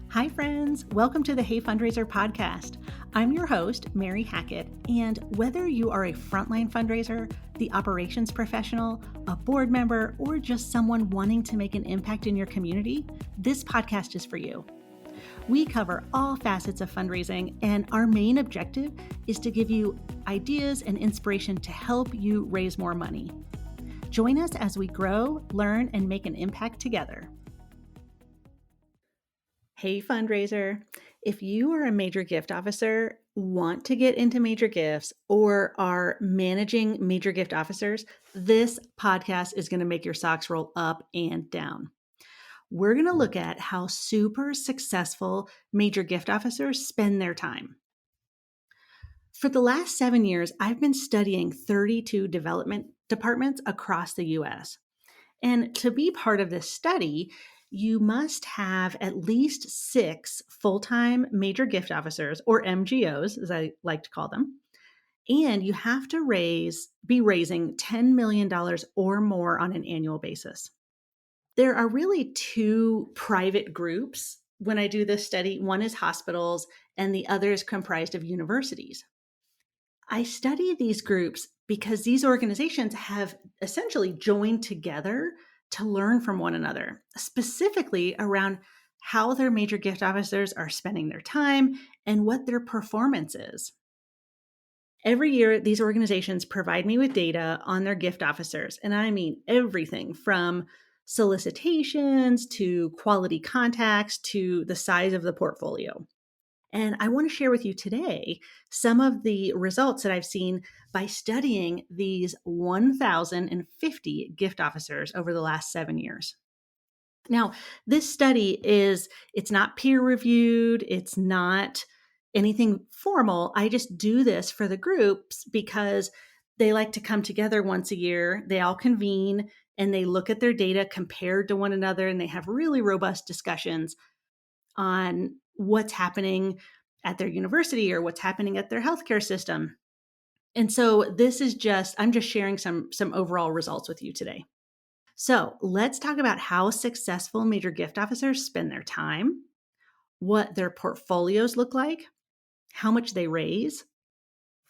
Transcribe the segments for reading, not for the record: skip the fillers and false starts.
Hi, friends. Welcome to the Hey Fundraiser podcast. I'm your host, Mary Hackett, and whether you are a frontline fundraiser, the operations professional, a board member, or just someone wanting to make an impact in your community, this podcast is for you. We cover all facets of fundraising, and our main objective is to give you ideas and inspiration to help you raise more money. Join us as we grow, learn, and make an impact together. Hey fundraiser, if you are a major gift officer, want to get into major gifts, or are managing major gift officers, this podcast is going to make your socks roll up and down. We're going to look at how super successful major gift officers spend their time. For the last 7 years, I've been studying 32 development departments across the US. And to be part of this study, you must have at least 6 full-time major gift officers, or MGOs, as I like to call them. And you have to be raising $10 million or more on an annual basis. There are really 2 private groups when I do this study. One is hospitals, and the other is comprised of universities. I study these groups because these organizations have essentially joined together to learn from one another, specifically around how their major gift officers are spending their time and what their performance is. Every year, these organizations provide me with data on their gift officers, and I mean everything from solicitations to quality contacts to the size of the portfolio. And I want to share with you today some of the results that I've seen by studying these 1,050 gift officers over the last 7 years. Now, this study it's not peer reviewed, it's not anything formal. I just do this for the groups because they like to come together once a year. They all convene and they look at their data compared to one another, and they have really robust discussions on what's happening at their university or what's happening at their healthcare system. And so I'm just sharing some overall results with you today. So let's talk about how successful major gift officers spend their time, what their portfolios look like, how much they raise,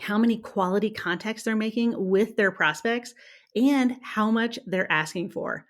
how many quality contacts they're making with their prospects, and how much they're asking for.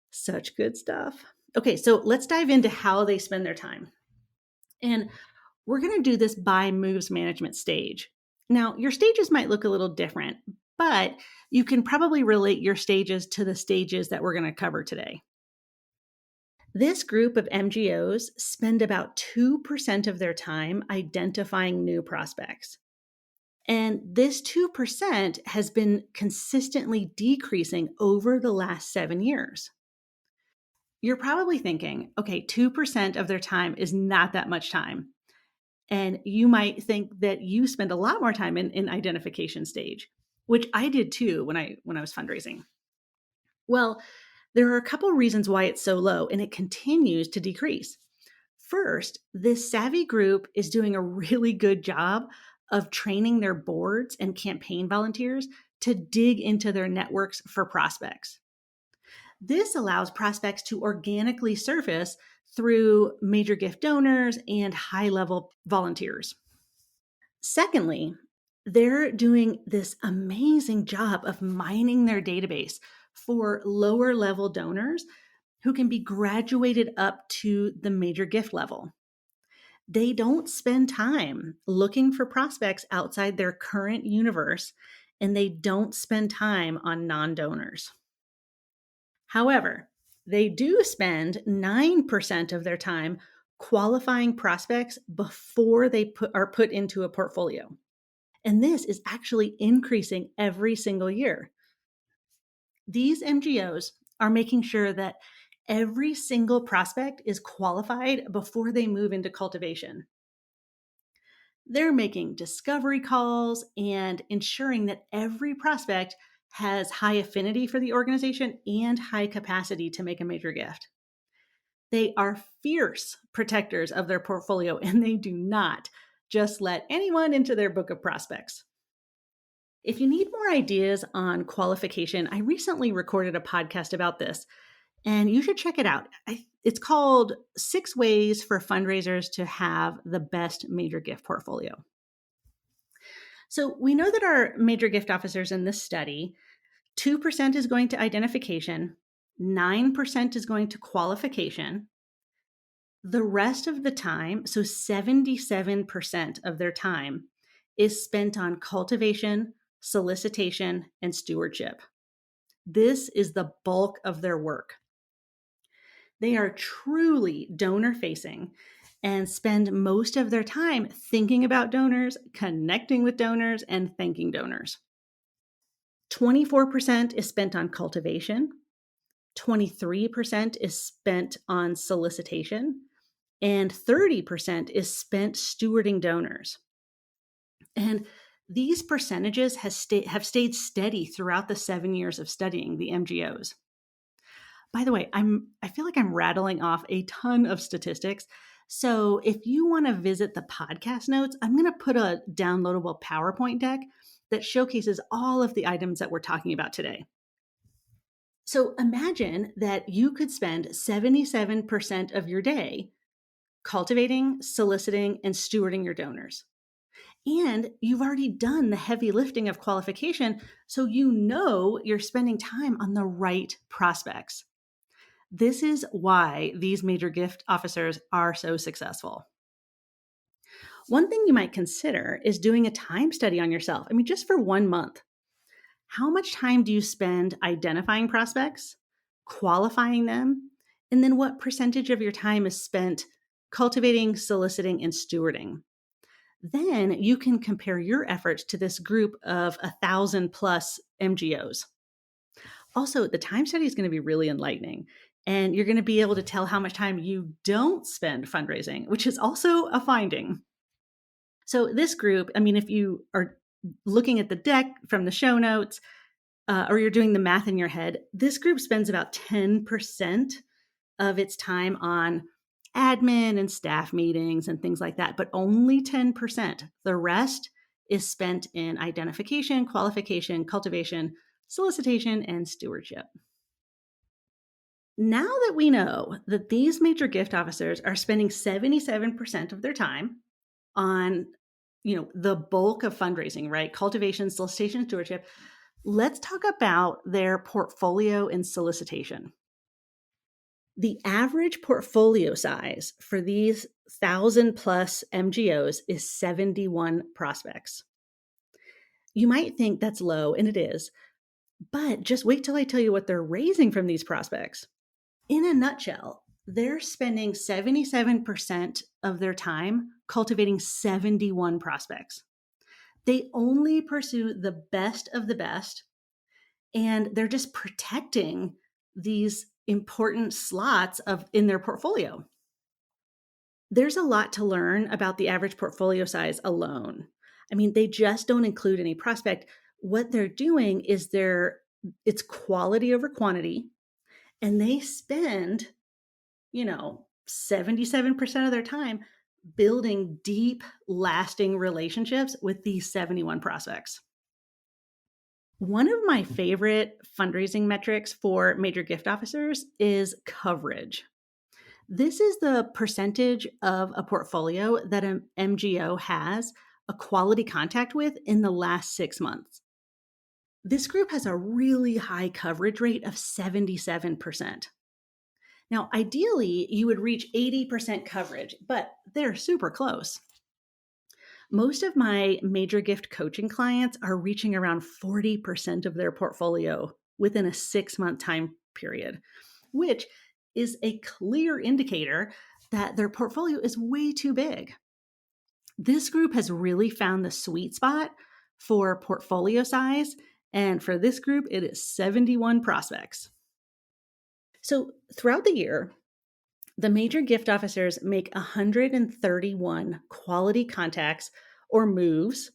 Such good stuff. Okay, so let's dive into how they spend their time. And we're going to do this by moves management stage. Now, your stages might look a little different, but you can probably relate your stages to the stages that we're going to cover today. This group of MGOs spend about 2% of their time identifying new prospects. And this 2% has been consistently decreasing over the last 7 years. You're probably thinking, okay, 2% of their time is not that much time. And you might think that you spend a lot more time in identification stage, which I did too when I was fundraising. Well, there are a couple reasons why it's so low, and it continues to decrease. First, this savvy group is doing a really good job of training their boards and campaign volunteers to dig into their networks for prospects. This allows prospects to organically surface through major gift donors and high-level volunteers. Secondly, they're doing this amazing job of mining their database for lower-level donors who can be graduated up to the major gift level. They don't spend time looking for prospects outside their current universe, and they don't spend time on non-donors. However, they do spend 9% of their time qualifying prospects before they are put into a portfolio. And this is actually increasing every single year. These MGOs are making sure that every single prospect is qualified before they move into cultivation. They're making discovery calls and ensuring that every prospect has high affinity for the organization and high capacity to make a major gift. They are fierce protectors of their portfolio, and they do not just let anyone into their book of prospects. If you need more ideas on qualification, I recently recorded a podcast about this. And you should check it out. It's called 6 Ways for Fundraisers to Have the Best Major Gift Portfolio. So we know that our major gift officers in this study, 2% is going to identification, 9% is going to qualification. The rest of the time, so 77% of their time, is spent on cultivation, solicitation, and stewardship. This is the bulk of their work. They are truly donor facing and spend most of their time thinking about donors, connecting with donors, and thanking donors. 24% is spent on cultivation, 23% is spent on solicitation, and 30% is spent stewarding donors. And these percentages have stayed steady throughout the 7 years of studying the MGOs. By the way, I feel like I'm rattling off a ton of statistics. So if you want to visit the podcast notes, I'm going to put a downloadable PowerPoint deck that showcases all of the items that we're talking about today. So imagine that you could spend 77% of your day cultivating, soliciting, and stewarding your donors. And you've already done the heavy lifting of qualification, so you know you're spending time on the right prospects. This is why these major gift officers are so successful. One thing you might consider is doing a time study on yourself. Just for 1 month. How much time do you spend identifying prospects, qualifying them, and then what percentage of your time is spent cultivating, soliciting, and stewarding? Then you can compare your efforts to this group of 1,000 plus MGOs. Also, the time study is going to be really enlightening, and you're going to be able to tell how much time you don't spend fundraising, which is also a finding. So this group, if you are looking at the deck from the show notes, or you're doing the math in your head, this group spends about 10% of its time on admin and staff meetings and things like that, but only 10%. The rest is spent in identification, qualification, cultivation, solicitation, and stewardship. Now that we know that these major gift officers are spending 77% of their time on, the bulk of fundraising, right? Cultivation, solicitation, stewardship. Let's talk about their portfolio and solicitation. The average portfolio size for these 1,000 plus MGOs is 71 prospects. You might think that's low, and it is, but just wait till I tell you what they're raising from these prospects. In a nutshell, they're spending 77% of their time cultivating 71 prospects. They only pursue the best of the best, and they're just protecting these important slots in their portfolio. There's a lot to learn about the average portfolio size alone. They just don't include any prospect. What they're doing is it's quality over quantity, and they spend, 77% of their time building deep, lasting relationships with these 71 prospects. One of my favorite fundraising metrics for major gift officers is coverage. This is the percentage of a portfolio that an MGO has a quality contact with in the last 6 months. This group has a really high coverage rate of 77%. Now, ideally, you would reach 80% coverage, but they're super close. Most of my major gift coaching clients are reaching around 40% of their portfolio within a 6-month time period, which is a clear indicator that their portfolio is way too big. This group has really found the sweet spot for portfolio size, and for this group, it is 71 prospects. So throughout the year, the major gift officers make 131 quality contacts or moves,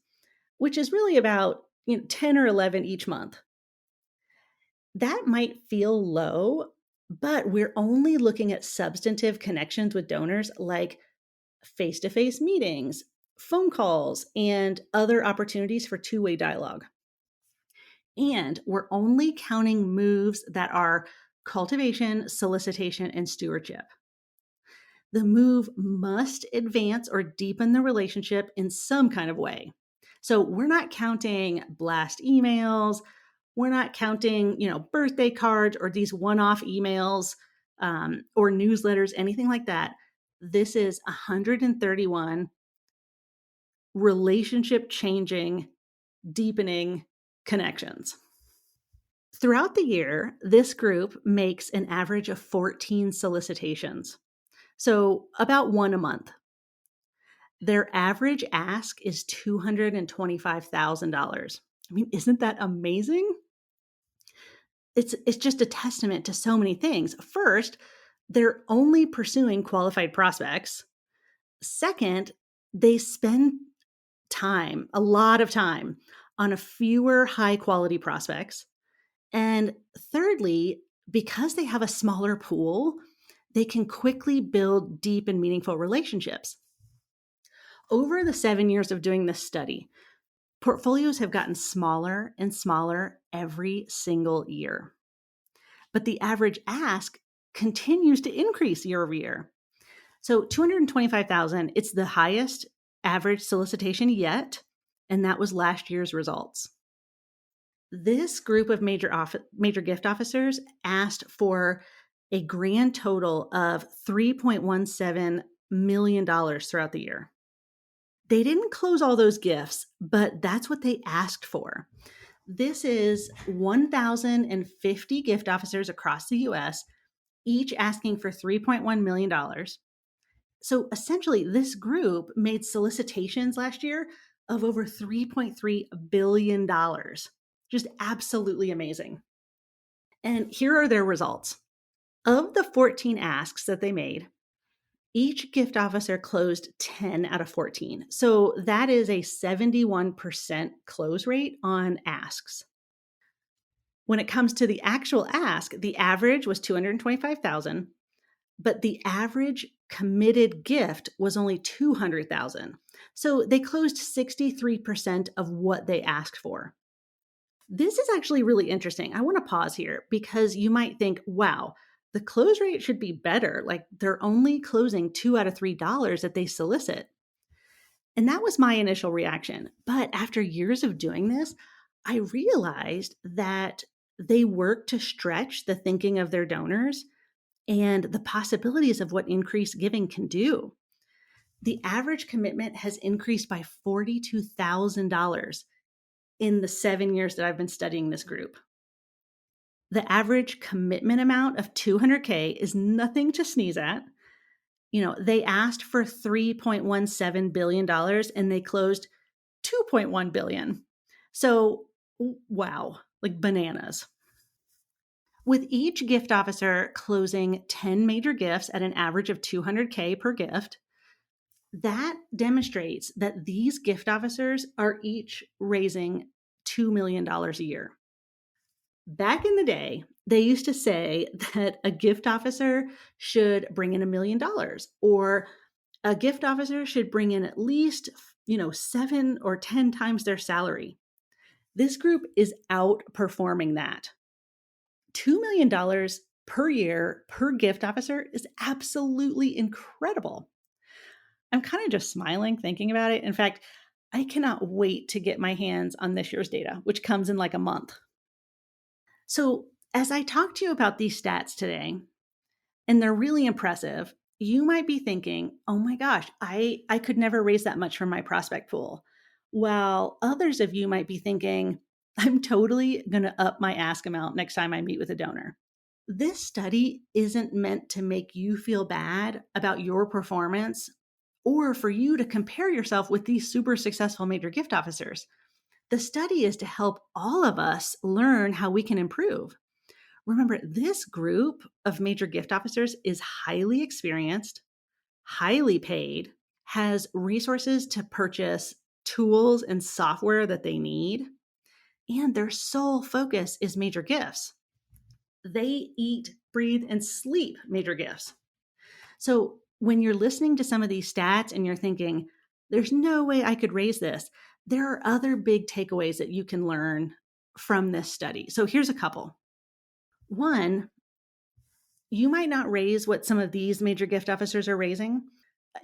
which is really about 10 or 11 each month. That might feel low, but we're only looking at substantive connections with donors like face-to-face meetings, phone calls, and other opportunities for two-way dialogue. And we're only counting moves that are cultivation, solicitation, and stewardship. The move must advance or deepen the relationship in some kind of way. So we're not counting blast emails. We're not counting, birthday cards or these one-off emails or newsletters, anything like that. This is 131 relationship changing, deepening connections. Throughout the year, this group makes an average of 14 solicitations. So about one a month. Their average ask is $225,000. I mean, isn't that amazing? It's just a testament to so many things. First, they're only pursuing qualified prospects. Second, they spend time, a lot of time, on a fewer high quality prospects. And thirdly, because they have a smaller pool, they can quickly build deep and meaningful relationships. Over the 7 years of doing this study, portfolios have gotten smaller and smaller every single year. But the average ask continues to increase year over year. So 225,000, it's the highest average solicitation yet, and that was last year's results. This group of major gift officers asked for a grand total of $3.17 million throughout the year. They didn't close all those gifts, but that's what they asked for. This is 1,050 gift officers across the US, each asking for $3.1 million. So essentially, this group made solicitations last year of over $3.3 billion. Just absolutely amazing. And here are their results. Of the 14 asks that they made, each gift officer closed 10 out of 14. So that is a 71% close rate on asks. When it comes to the actual ask, the average was 225,000, but the average committed gift was only 200,000. So they closed 63% of what they asked for. This is actually really interesting. I want to pause here because you might think, wow, the close rate should be better. Like they're only closing $2 out of $3 that they solicit. And that was my initial reaction. But after years of doing this, I realized that they work to stretch the thinking of their donors and the possibilities of what increased giving can do. The average commitment has increased by $42,000 in the 7 years that I've been studying this group. The average commitment amount of $200K is nothing to sneeze at. They asked for $3.17 billion and they closed $2.1 billion. So, wow, like bananas. With each gift officer closing 10 major gifts at an average of $200K per gift, that demonstrates that these gift officers are each raising $2 million a year. Back in the day, they used to say that a gift officer should bring in $1 million or a gift officer should bring in at least, 7 or 10 times their salary. This group is outperforming that. $2 million per year per gift officer is absolutely incredible. I'm kind of just smiling thinking about it. In fact, I cannot wait to get my hands on this year's data, which comes in like a month. So, as I talk to you about these stats today, and they're really impressive, you might be thinking, oh my gosh, I could never raise that much from my prospect pool. While others of you might be thinking, I'm totally going to up my ask amount next time I meet with a donor. This study isn't meant to make you feel bad about your performance or for you to compare yourself with these super successful major gift officers. The study is to help all of us learn how we can improve. Remember, this group of major gift officers is highly experienced, highly paid, has resources to purchase tools and software that they need, and their sole focus is major gifts. They eat, breathe, and sleep major gifts. So when you're listening to some of these stats and you're thinking, there's no way I could raise this, there are other big takeaways that you can learn from this study. So here's a couple. One, You might not raise what some of these major gift officers are raising.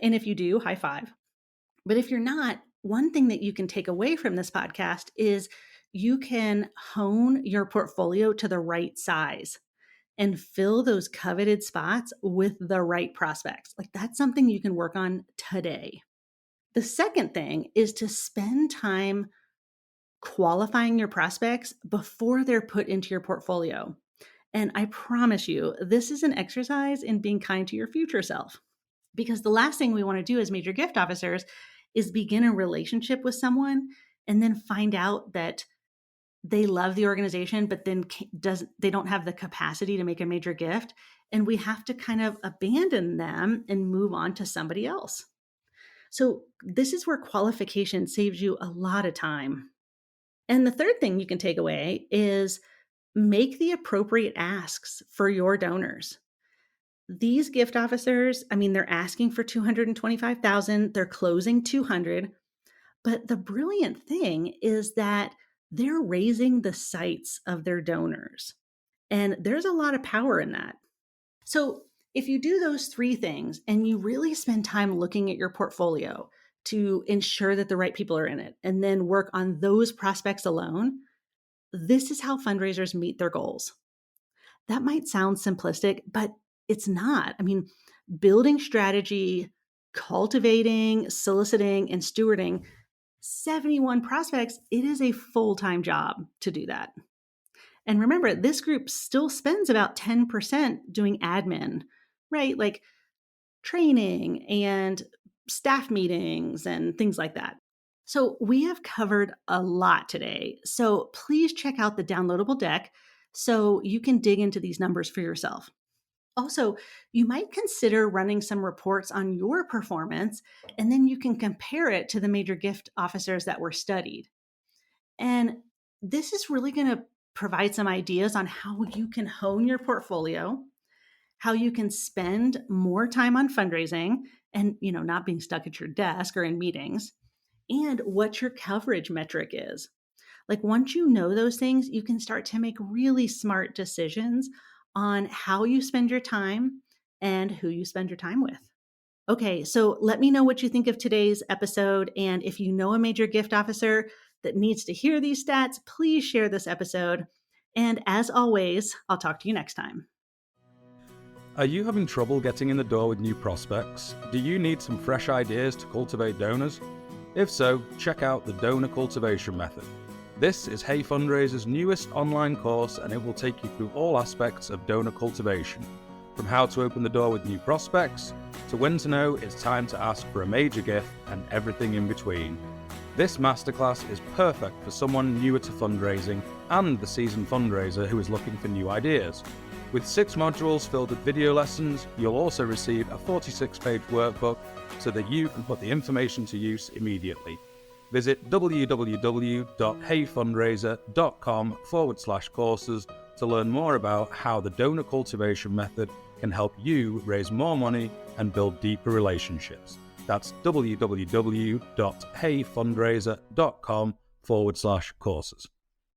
And if you do, high five. But if you're not, one thing that you can take away from this podcast is you can hone your portfolio to the right size and fill those coveted spots with the right prospects. Like that's something you can work on today. The second thing is to spend time qualifying your prospects before they're put into your portfolio. And I promise you, this is an exercise in being kind to your future self. Because the last thing we want to do as major gift officers is begin a relationship with someone and then find out that they love the organization, but then they don't have the capacity to make a major gift. And we have to kind of abandon them and move on to somebody else. So this is where qualification saves you a lot of time. And the third thing you can take away is make the appropriate asks for your donors. These gift officers, they're asking for 225,000, they're closing 200. But the brilliant thing is that they're raising the sights of their donors. And there's a lot of power in that. So if you do those three things and you really spend time looking at your portfolio to ensure that the right people are in it, and then work on those prospects alone, this is how fundraisers meet their goals. That might sound simplistic, but it's not. Building strategy, cultivating, soliciting, and stewarding 71 prospects, it is a full-time job to do that. And remember, this group still spends about 10% doing admin, right? Like training and staff meetings and things like that. So we have covered a lot today. So please check out the downloadable deck so you can dig into these numbers for yourself. Also, you might consider running some reports on your performance, and then you can compare it to the major gift officers that were studied. And this is really going to provide some ideas on how you can hone your portfolio, how you can spend more time on fundraising and, not being stuck at your desk or in meetings, and what your coverage metric is. Like once you know those things, you can start to make really smart decisions on how you spend your time and who you spend your time with. Okay, so let me know what you think of today's episode. And if you know a major gift officer that needs to hear these stats, please share this episode. And as always, I'll talk to you next time. Are you having trouble getting in the door with new prospects? Do you need some fresh ideas to cultivate donors? If so, check out the Donor Cultivation Method. This is Hey Fundraisers' newest online course, and it will take you through all aspects of donor cultivation, from how to open the door with new prospects, to when to know it's time to ask for a major gift, and everything in between. This masterclass is perfect for someone newer to fundraising and the seasoned fundraiser who is looking for new ideas. With 6 modules filled with video lessons, you'll also receive a 46-page workbook so that you can put the information to use immediately. Visit www.heyfundraiser.com/courses to learn more about how the donor cultivation method can help you raise more money and build deeper relationships. That's www.heyfundraiser.com/courses.